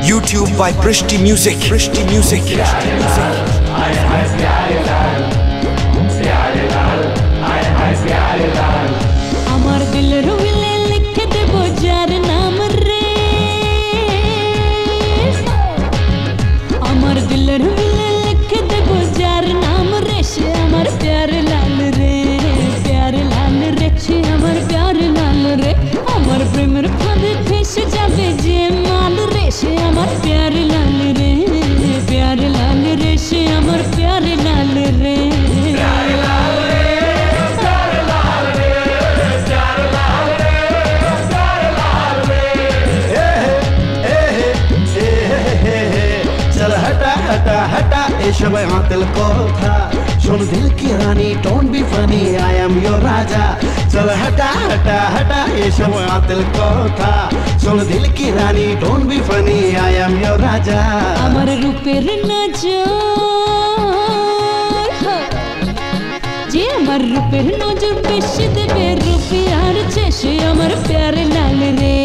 YouTube by Prishti Music. Prishti Music. Prishti Music. আমার দিলের Willey লিখে দেব যার নাম রে, আমার দিলের উইলে লিখে দেব যার নাম রে, সে আমার প্যার লাল রে, প্যার লাল রে, সে আমার প্যার লাল রে। আমার প্রেমের ফাঁদে ফেসে যাবে যে মাল রে, সে আমার প্যার লাল রে, প্যার লাল রে, সে আমার প্যার লাল রে। हटा हटा ये सब दिल को था, सुन दिल की रानी, don't be funny, I am your raja. चल हटा हटा हटा ये सब दिल को था, सुन दिल की रानी, don't be funny, I am your raja. আমার রূপের নজর, যে আমার রূপের নজর বেশি দেবে রূপে আর সে আমার প্যার লাল রে।